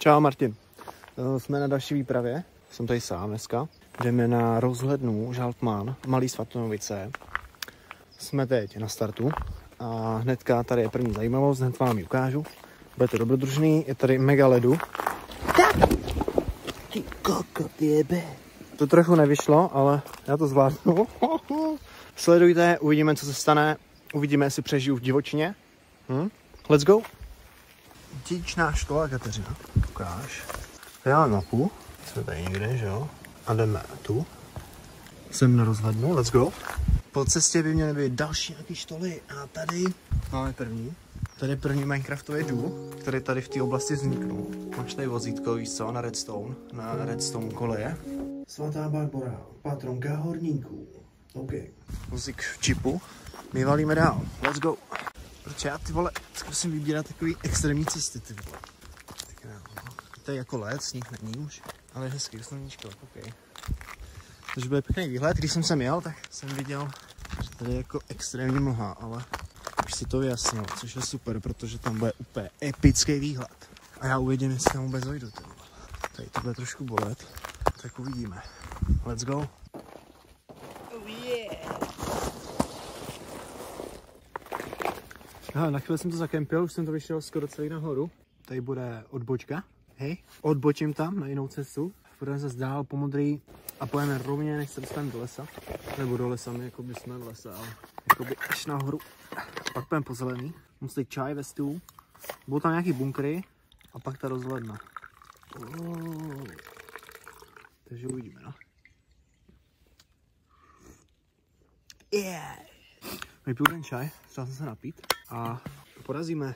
Čau Martin. Jsme na další výpravě. Jsem tady sám dneska. Jdeme na rozhlednu Žaltman, Malý Svatanovice. Jsme teď na startu. A hnedka tady je první zajímavost, hned vám ji ukážu. Bude to dobrodružný, je tady mega ledu. Ty kokot jebe. To trochu nevyšlo, ale já to zvládnu. Sledujte, uvidíme, co se stane. Uvidíme, jestli přežiju v divočině. Let's go. Dědičná škola Kateřina. Ukáž. Já mapu. Jsme tady někde, že jo? A jdeme tu. Jsem na rozhlednu, let's go. Po cestě by měly být další nějaký štoly. A tady máme první. Tady je první Minecraftový důl, který tady v té oblasti vzniknul. Máš tady vozítko, víš co, na redstone koleje. Svatá Barbora, patronka horníků. OK. Vozík v čipu. My valíme dál. Let's go. Protože já ty vole, zkusím vybírat takový extrémní cesty, ty vole. To je jako led, sníh není už, ale hezký, sluníčko, OK. Takže byl pěkný výhled, když jsem sem jel, tak jsem viděl, že tady je jako extrémní mlha, ale už si to vyjasnil, což je super, protože tam bude úplně epický výhled. A já uvidím, jestli tam vůbec dojdu, ty vole. Tady to bude trošku bolet, tak uvidíme. Let's go. Oh yeah. Aha, na chvíli jsem to zakempil, už jsem to vyšel skoro celý nahoru. Tady bude odbočka, hej, odbočím tam na jinou cestu. Půjdeme zase dál po modrý a pojeme rovně, než se dostaneme do lesa. Nebo do lesa, my jako by jsme v lese, ale jakoby až nahoru. Pak půjdeme po zelený, musí čaj ve stůl. Budou tam nějaký bunkry a pak ta rozhledna. Takže uvidíme, no. Yeah. Vypiju ten čaj, chtěl jsem se napít a porazíme.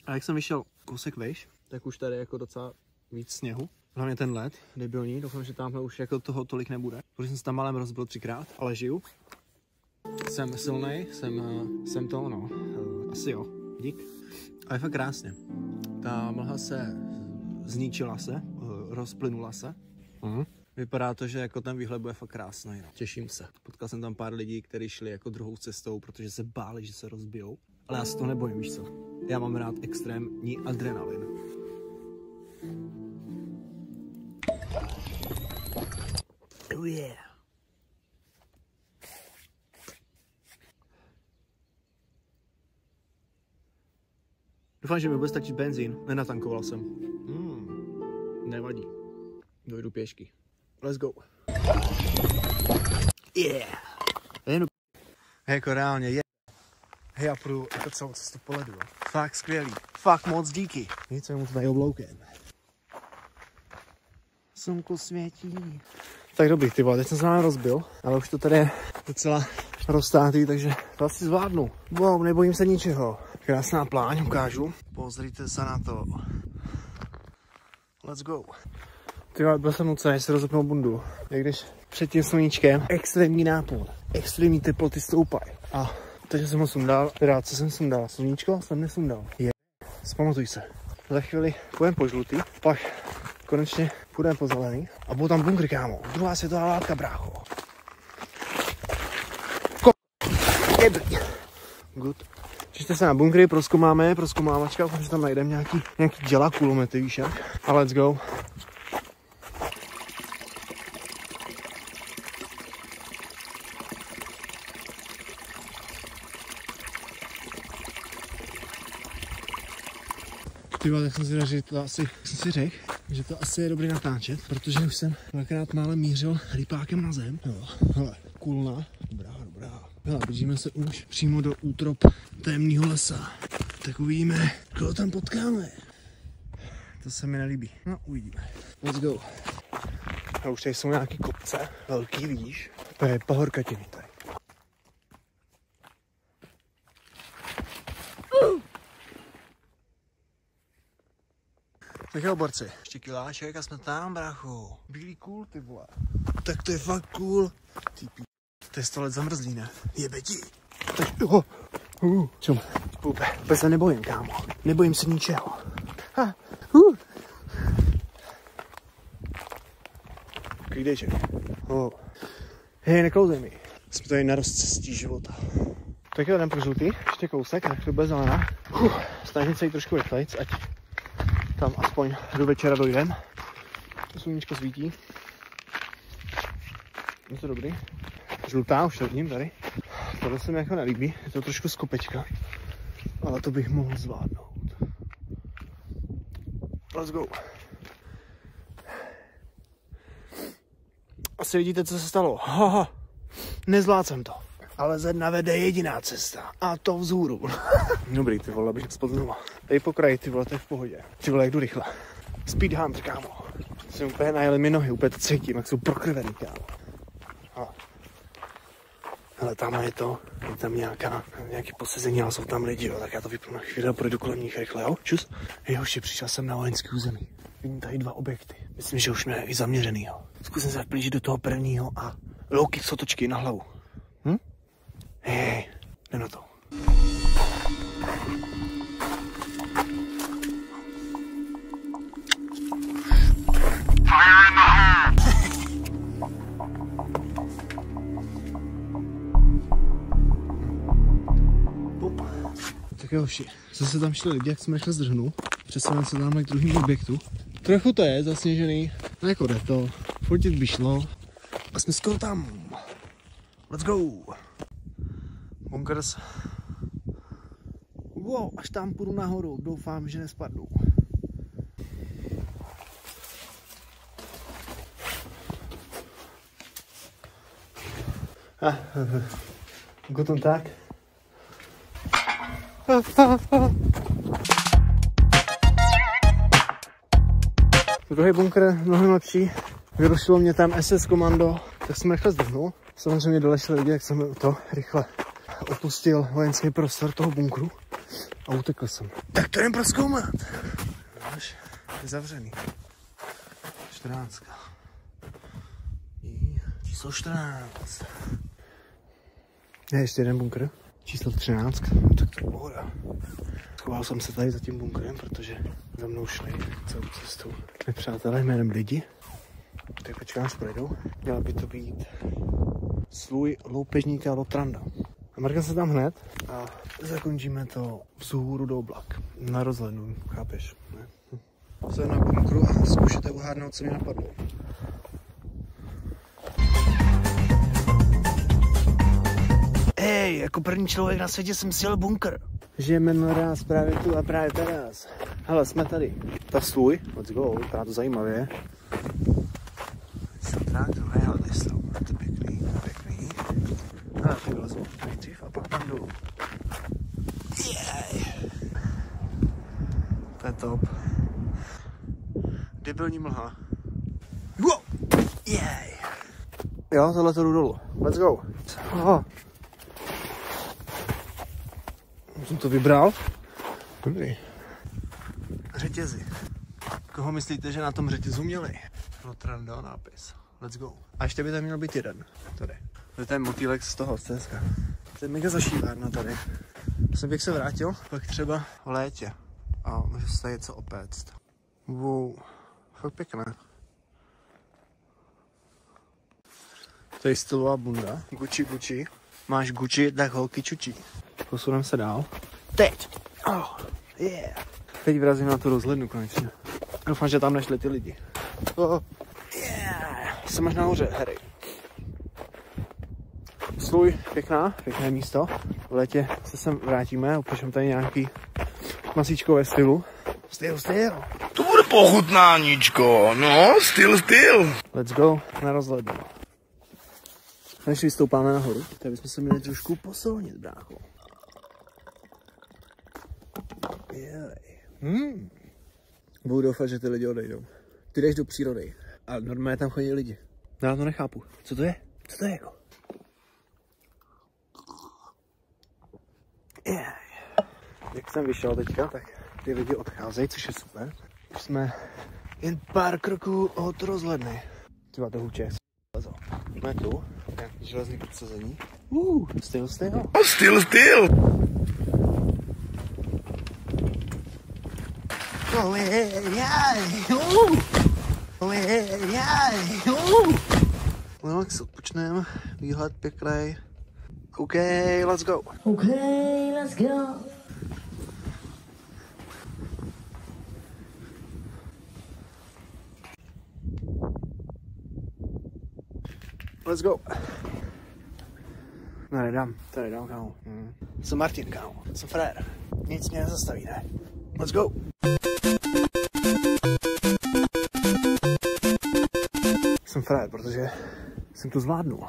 A jak jsem vyšel kousek vejš, tak už tady jako docela víc sněhu. Hlavně ten led, debilní, doufám, že tamhle už jako toho tolik nebude. Protože jsem se tam malem rozbil 3krát, ale žiju. Jsem silnej, jsem to, no, asi jo, dík. A je fakt krásně. Ta mlha se zničila se, rozplynula se. Vypadá to, že jako ten výhled bude fakt krásný, no. Těším se. Potkal jsem tam pár lidí, kteří šli jako druhou cestou, protože se báli, že se rozbijou. Ale já se to nebojím, víš co? Já mám rád extrémní adrenalin. Oh yeah. Doufám, že mi bude stačit benzín. Nenatankoval jsem. Nevadí. Dojdu pěšky. Let's go. Yeah. Jako reálně je. Hej, já půjdu jako celou cestu po ledu. Fakt skvělý. Fakt moc díky. Nic jsem mu tady obloukem. Slunko světí. Tak dobrý, ty vole, teď jsem se nám rozbil, ale už to tady je docela roztátý, takže to asi zvládnu. Wow, nebojím se ničeho. Krásná pláň, ukážu. Pozrite se na to. Let's go. Ty vole, byl jsem nucený si rozepnout bundu. Jak když před tím sluníčkem extrémní nápor, extrémní teploty stoupají. A takže jsem ho sundal, teda co jsem sundal, sluníčko jsem nesundal. Zpamatuj se. Za chvíli půjdeme po žlutý, pak konečně půjdeme po zelený a budou tam bunkry, kámo. Druhá světová válka, brácho. Good. Těšte se na bunkry, prozkoumáme, prozkoumávačka, protože tam najdeme nějaký děla, kulomety, víš jak. A let's go. Tyba, tak jsem si řekl, že to asi je dobrý natáčet, protože už jsem dvakrát málem mířil rýpákem na zem. Jo, hele, kulna, dobrá. Hele, blížíme se už přímo do útrop temného lesa. Tak uvidíme, koho tam potkáme. To se mi nelíbí. No, uvidíme. Let's go. A už tady jsou nějaký kopce, velký, vidíš? To je pahorkatiny tady. Tak jo, borci, ještě kiláček a jsme tam, brácho. Bílý cool, ty vole. Tak to je fakt cool. Ty pí... To je 100 let zamrzlý, ne? Jebe ti. Tak jo. Čum. Vůbec se nebojím, kámo. Nebojím se ničeho. Klídeček. Hej, neklouzej mi. Jsme tady na rozcestí života. Tak jo, jdem pro žlutý, ještě kousek, tak to bude zelená. Snažím se jít trošku rychlejc, ať tam aspoň do večera dojdem. Sluníčko svítí. Je to dobrý. Žlutá, už to vidím tady. Tohle se mi jako nelíbí, je to trošku skopečka. Ale to bych mohl zvládnout. Let's go. Asi vidíte, co se stalo. Haha, nezvládl jsem to. Ale ze dna vede jediná cesta. A to vzhůru. Dobrý, ty vole, abych spadl znova. Dej po kraji, ty vole, to je v pohodě. Ty vole, jak jdu rychle. Speed hunter, kámo. Jsem úplně najeli mi nohy, úplně to cítím, jak jsou prokrvený, kámo. Ale tam je to, je tam nějaký posezení, ale jsou tam lidi, jo, tak já to vypnu na chvíli a projdu kolem nich rychle, jo? Čus. Jehoši, přišel jsem na vojenský území. Vidím tady 2 objekty. Myslím, že už mě i zaměřený, jo. Zkusím se blížit do toho prvního a louky s otočky na hlavu. Hej, jdem na to. Tak jo, zase tam šli lidi, jak jsem rychle zdrhnul. Přesuneme se tam k druhému objektu. Trochu to je zasněžený, no jako jde to. Fotit by šlo. A jsme skoro tam. Let's go. Bunkers. Wow, až tam půjdu nahoru, doufám, že nespadnu. Guten Tag. Druhý bunkr mnohem lepší. Vyrušilo mě tam SS komando, tak jsem rychle zdrhnul. Samozřejmě dole šli lidi, jak jsem to rychle opustil vojenský prostor toho bunkru a utekl jsem. Tak to jdem prozkoumat. Až je zavřený. 14. Číslo 14. Je ještě jeden bunkr. Číslo 13. Tak to je pohoda. Schoval jsem se tady za tím bunkrem, protože za mnou šli celou cestu nepřátelé jménem lidi. Tak počkám, až projdou. Měla by to být svůj loupežníka Lotranda. A mrkám se tam hned a zakončíme to vzhůru do oblak. Na rozhlednu, chápeš? Ne? Jsem na bunkru a zkoušete uhádnout, co mi napadlo. Hej, jako první člověk na světě jsem sjel bunkr. Žijeme naraz právě tu a právě teraz. Hele, jsme tady. To je svůj, let's go, vypadá to zajímavě. Hele, to je pěkný, pěkný. Ale ty vylezu nejdřív a pak tam jdu. To je top. Debilní mlha. Wow! Jo, tohle to jdu dolů. Let's go. Aha. Jsem to vybral. Dobrý. Řetězy. Koho myslíte, že na tom řetězu měli? Lotranda nápis. Let's go. A ještě by tam měl být jeden. Tady. To je motýlek z toho, z CSK. To je mega zašívárna tady. Jsem bych se vrátil, pak třeba v létě. A můžu se tady něco opéct. Wow. Fakt pěkné. To je stylová bunda. Gucci, Gucci. Máš Gucci, tak holky čučí. Posuneme se dál. Teď. Oh, yeah. Teď vrazím na tu rozhlednu konečně. Doufám, že tam nešli ty lidi. Oh, yeah. Jsem až nahoře, Harry. Sluj, pěkné místo. V létě se sem vrátíme, upečeme tady nějaký masíčkové stylu. Styl. To bude pochutnáníčko, no, styl. Let's go na rozhlednu. Než vystoupáme nahoru, tak bychom se měli trošku posilnit, brácho. Budu doufat, že ty lidi odejdou. Ty jdeš do přírody a normálně tam chodí lidi. Já to nechápu. Co to je? Co to je jako? Jak jsem vyšel teďka, tak ty lidi odcházejí, což je super. Už jsme jen pár kroků od rozhledny. Třeba to huče. Jsme tu, nějaký železný podsazení. Styl. Styl. No, tak se odpočneme, výhled pěkný. Okay, let's go. Okay, let's go. Let's go. Ne, nedám, kámo. Jsem Martin, kámo. Jsem frér. Nic mě nezastaví, ne? Let's go. Jsem frér, protože jsem to zvládnul.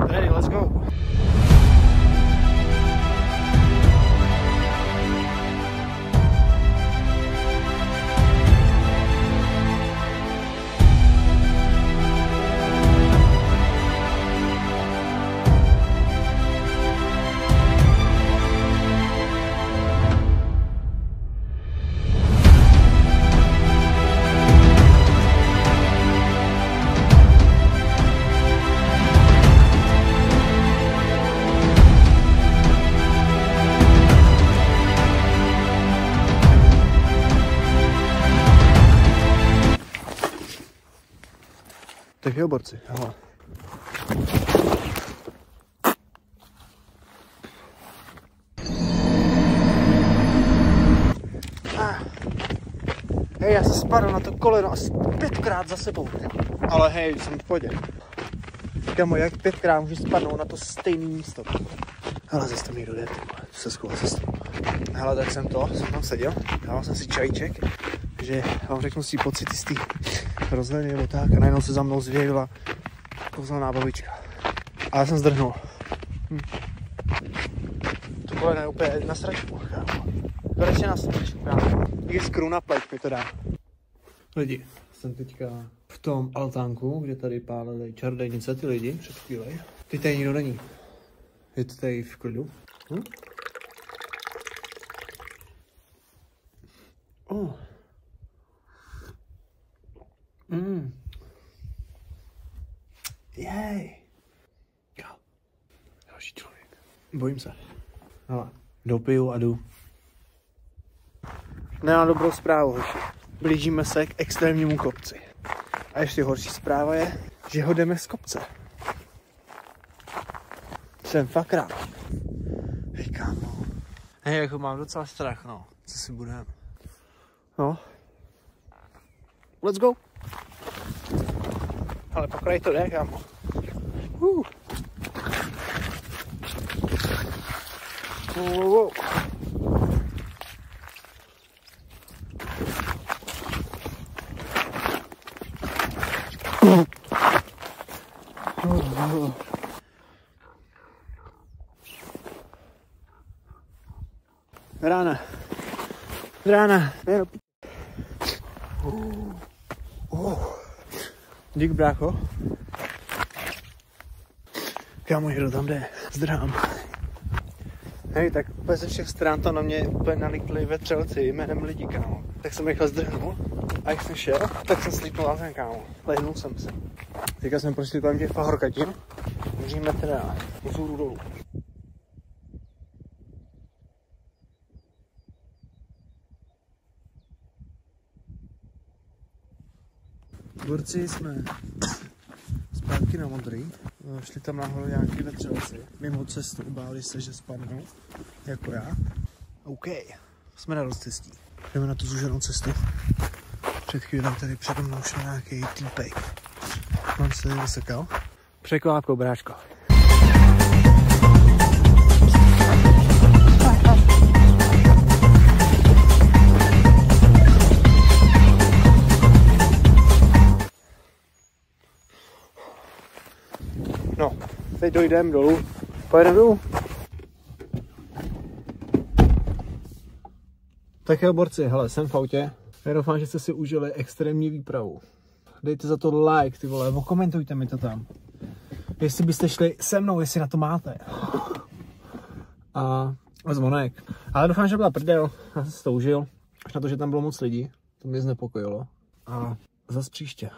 Ready, let's go. Tak jo, borci, hele. Hej, já se spadl na to koleno asi 5krát za sebou. Ale hej, jsem v pohodě. Kamo, jak 5krát můžu spadnout na to stejné místo. Hele, zase tam někdo jde, se schoval zase. Hele, tak jsem tam seděl, dával jsem si čajíček, že vám řeknu si pocity z té rozhledny nebo tak a najednou se za mnou zvěvila kouzelná babička. A já jsem zdrhnul. To koleno je úplně na sračku, kámo. Konečně na sračku, kámo. I skru na pleť mi to dá. Lidi, jsem teďka v tom altánku, kde tady pálili čarodějnice ty lidi před chvíli. Teď tady nikdo není. Je to tady v klidu. Jej. Jo. Další člověk. Bojím se. Hele, dopiju a jdu. Nemám dobrou zprávu, hoši. Blížíme se k extrémnímu kopci. A ještě horší zpráva je, že ho jdeme z kopce. Jsem fakt rád. Hej, kámo. Hej, jako mám docela strach, no. Co si budeme? No. Let's go. Ale pokraj to jde, kámo. Wow. Rána. Dík, brácho. Kámo, někdo tam jde. Zdrám. Hej, tak úplně ze všech stran to na mě úplně nalikli vetřelci jménem lidí, kámo. Tak jsem rychle zdrhnul a jak jsem šel, tak jsem slípnul na zem, kámo. Lehnul jsem se. Teďka jsme prošli kolem těch fahorkatin. Můžeme teda vzhůru dolů. Borci, jsme zpátky na Modrý. Šli tam nahoru nějaký vetřelci. Mimo cestu, báli se, že spadnou. Jako já. OK. Jsme na rozcestí. Jdeme na tu zúženou cestu. Před chvílem tady přede mnou šel nějaký týpej. Mám se vysekal. Překvápkou, bráčko. No, teď dojdeme dolů. Pojedeme dolů. Tak jo, borci, hele, jsem v autě. Já doufám, že jste si užili extrémní výpravu. Dejte za to like, ty vole, okomentujte mi to tam. Jestli byste šli se mnou, jestli na to máte. A zvonek. Ale doufám, že byla prdel. Já jsem si to užil. Až na to, že tam bylo moc lidí. To mě znepokojilo. A zas příště.